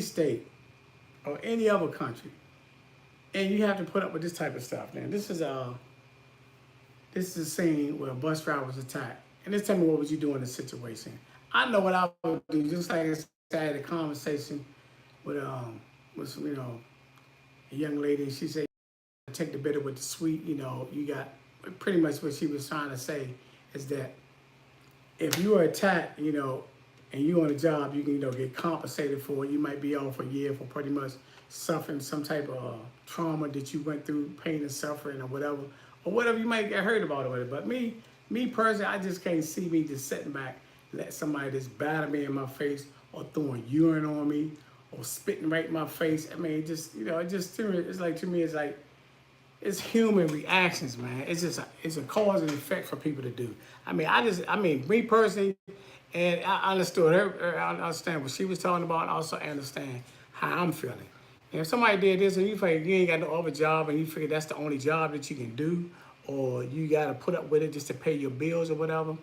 state or any other country, and you have to put up with this type of stuff, man. This is a scene where a bus driver was attacked. And just tell me what would you do in this situation? I know what I would do. Just like I said, I had a conversation with a young lady, and she said, take the bitter with the sweet. You got pretty much what she was trying to say is that if you are attacked, and you're on a job, you can, get compensated for it. You might be off a year for pretty much suffering some type of trauma that you went through, pain and suffering or whatever you might get hurt about it. But me personally, I just can't see me just sitting back, let somebody just batter me in my face or throwing urine on me or spitting right in my face. I mean, to me, it's like, it's human reactions, man. It's a cause and effect for people to do. Me personally, and I understood her. I understand what she was talking about, and also understand how I'm feeling. And if somebody did this and you feel like you ain't got no other job and you figure that's the only job that you can do, or you got to put up with it just to pay your bills or whatever,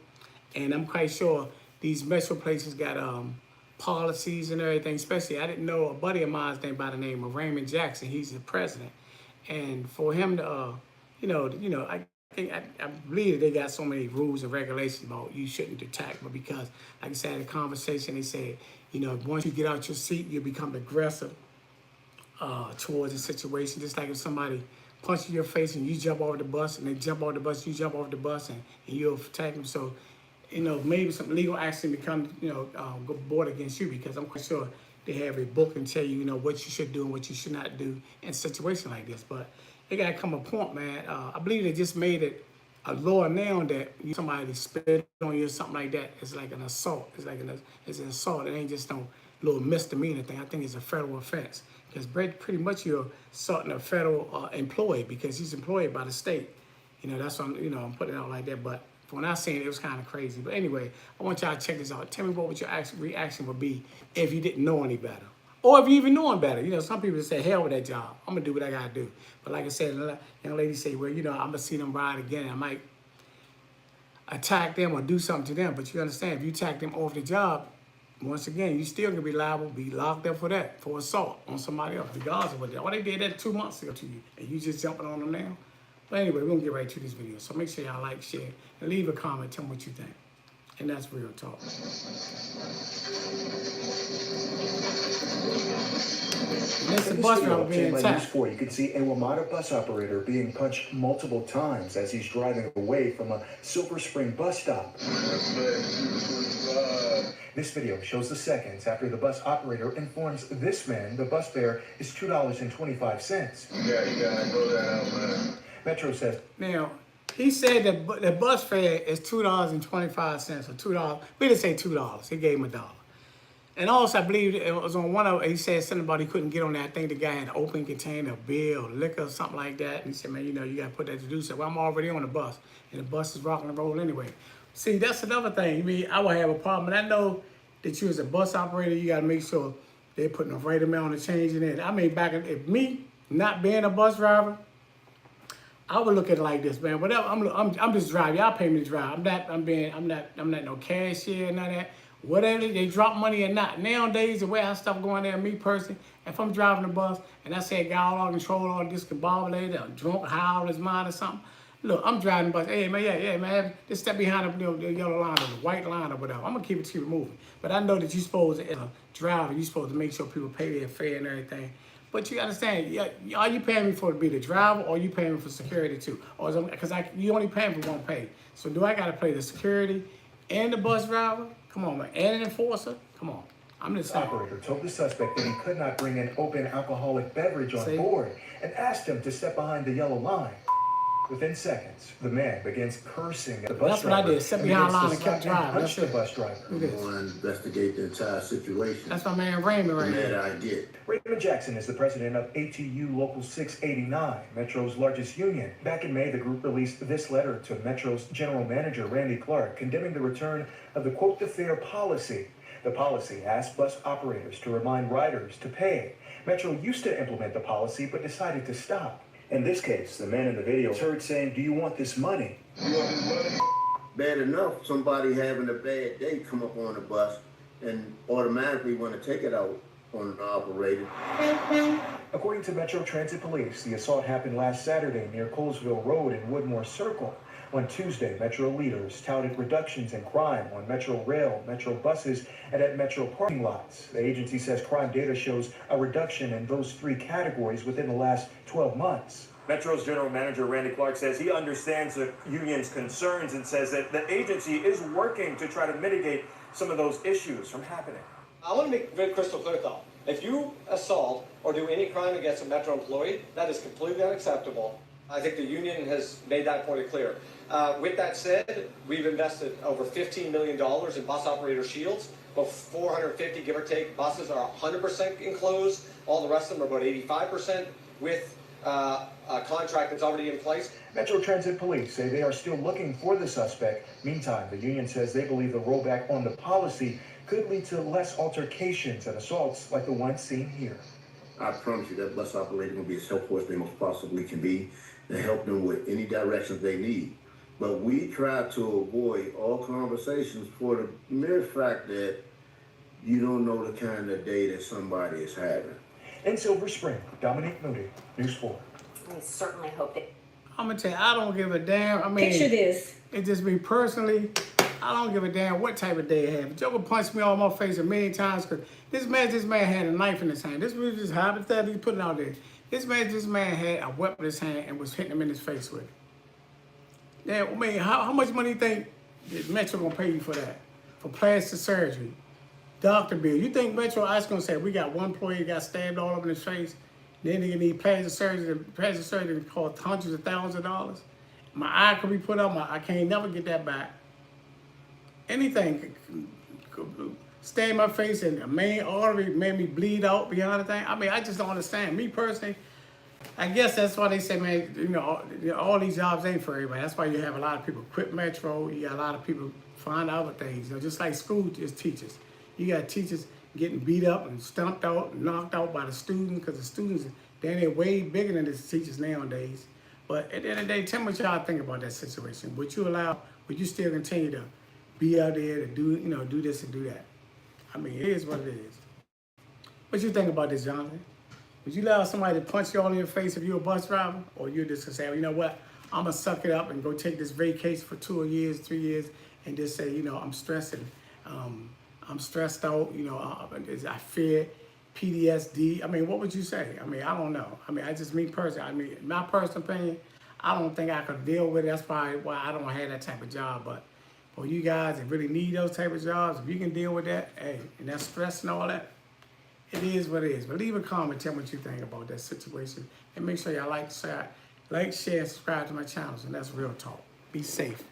and I'm quite sure these metro places got policies and everything. Especially, I didn't know a buddy of mine's name by the name of Raymond Jackson. He's the president. And for him to, I believe they got so many rules and regulations about you shouldn't attack, but because, like I said, in the conversation, they said, once you get out your seat, you become aggressive towards the situation. Just like if somebody punches your face and you jump off the bus, and they jump off the bus, you jump off the bus, and you'll attack them. So, maybe some legal action become, go board against you, because I'm quite sure they have a book and tell you, what you should do and what you should not do in a situation like this. But it got to come a point, man. I believe they just made it a law now that somebody spit on you or something like that. It's like an assault. It's an assault. It ain't just no little misdemeanor thing. I think it's a federal offense, because pretty much you're assaulting a federal employee because he's employed by the state. That's what I'm putting it out like that. But when I seen it, it was kind of crazy. But anyway, I want y'all to check this out. Tell me what your reaction would be if you didn't know any better. Or if you even know better. Some people say, hell with that job. I'm going to do what I got to do. But like I said, the young lady say, well, I'm going to see them ride again. I might attack them or do something to them. But you understand, if you attack them off the job, once again, you still going to be liable, be locked up for that, for assault on somebody else, regardless of what they did. Or they did that 2 months ago to you, and you just jumping on them now. But anyway, we're going to get right to this video. So make sure y'all like, share, and leave a comment. Tell me what you think. And that's real talk. In this bus driver being attacked. You can see a WMATA bus operator being punched multiple times as he's driving away from a Silver Spring bus stop. This video shows the seconds after the bus operator informs this man the bus fare is $2.25. Yeah, you gotta go that out, man. Metro says. Now, he said that the bus fare is $2.25 or $2. We didn't say $2. He gave him $1. And also, I believe it was on one of he said something about he couldn't get on that. I think the guy had an open container of beer or liquor or something like that. And he said, man, you got to put that to do. So, well, I'm already on the bus. And the bus is rocking and rolling anyway. See, that's another thing. I would have a problem. And I know that you as a bus operator, you got to make sure they're putting the right amount of change in it. If me not being a bus driver, I would look at it like this, man. Whatever, I'm just driving. Y'all pay me to drive. I'm not no cashier, none of that. Whatever they drop money or not. Nowadays, the way I stuff going there, me personally, if I'm driving the bus and I say a guy all control, all discombobulated, or drunk, high on his mind or something. Look, I'm driving the bus. Hey man, yeah, man. Just step behind the yellow line or the white line or whatever. I'm gonna keep it moving. But I know that you're supposed to, as a driver, you're supposed to make sure people pay their fare and everything. But you understand, are you paying me for to be the driver, or are you paying me for security too? Or because you only paying for one pay. So do I got to pay the security and the bus driver? Come on, man. And an enforcer? Come on. I'm just saying. The operator told the suspect that he could not bring an open alcoholic beverage on board and asked him to step behind the yellow line. Within seconds, the man begins cursing at the bus driver. That's what I did. Stepped behind the line and kept driving. That's the bus driver. I'm going to investigate the entire situation. That's my man Raymond right here. That I get. Raymond Jackson is the president of ATU Local 689, Metro's largest union. Back in May, the group released this letter to Metro's general manager, Randy Clark, condemning the return of the quote the fare policy. The policy asks bus operators to remind riders to pay. Metro used to implement the policy, but decided to stop. In this case, the man in the video is heard saying, "Do you want this money?" You want this money? Bad enough, somebody having a bad day come up on the bus and automatically want to take it out owner-operated. According to Metro Transit Police, the assault happened last Saturday near Colesville Road and Woodmore Circle. On Tuesday, Metro leaders touted reductions in crime on Metro Rail, Metro buses, and at Metro parking lots. The agency says crime data shows a reduction in those three categories within the last 12 months. Metro's General Manager Randy Clark says he understands the union's concerns and says that the agency is working to try to mitigate some of those issues from happening. I want to make very crystal clear though. If you assault or do any crime against a Metro employee, that is completely unacceptable. I think the union has made that point clear. With that said, we've invested over $15 million in bus operator shields. About 450, give or take, buses are 100% enclosed. All the rest of them are about 85% with a contract that's already in place. Metro Transit Police say they are still looking for the suspect. Meantime, the union says they believe the rollback on the policy could lead to less altercations and assaults like the one seen here. I promise you that bus operator will be as helpful as they most possibly can be to help them with any directions they need. But we try to avoid all conversations for the mere fact that you don't know the kind of day that somebody is having. In Silver Spring, Dominique Moody, News 4. I certainly hope that. I'm gonna tell you, I don't give a damn. I mean, Picture this. It just me personally. I don't give a damn what type of day I have. Joker punched me on my face a million times because this man had a knife in his hand. This was just hypothetically putting out there. This man had a weapon in his hand and was hitting him in his face with it. Now, I mean, how much money you think that Metro gonna pay you for that? For plastic surgery, doctor bill. You think Metro is gonna say we got one employee that got stabbed all over in his face, then they need plastic surgery that cost hundreds of thousands of dollars? My eye could be put out. I can't never get that back. Anything could stab my face and a main artery made me bleed out beyond the thing. I mean, I just don't understand. Me personally, I guess that's why they say, man, you know, all these jobs ain't for everybody. That's why you have a lot of people quit Metro. You got a lot of people find other things. You know, just like school is teachers. You got teachers getting beat up and stumped out and knocked out by the students because the students, they're way bigger than the teachers nowadays. But at the end of the day, tell me what y'all think about that situation. Would you still continue to be out there to do, you know, do this and do that? I mean, it is what it is. What you think about this, Jonathan? Would you allow somebody to punch you all in your face if you're a bus driver? Or you just gonna say, well, you know what, I'm gonna suck it up and go take this vacation for 2 years, 3 years, and just say, you know, I'm stressing. I'm stressed out, you know, I fear PTSD. I mean, what would you say? I mean, I don't know. I mean, me personally, I mean, my personal opinion, I don't think I could deal with it. That's probably why I don't have that type of job. But for you guys that really need those type of jobs, if you can deal with that, hey, and that stress and all that, it is what it is. But leave a comment, tell me what you think about that situation. And make sure y'all like, share, and subscribe to my channels. And that's Real Talk. Be safe.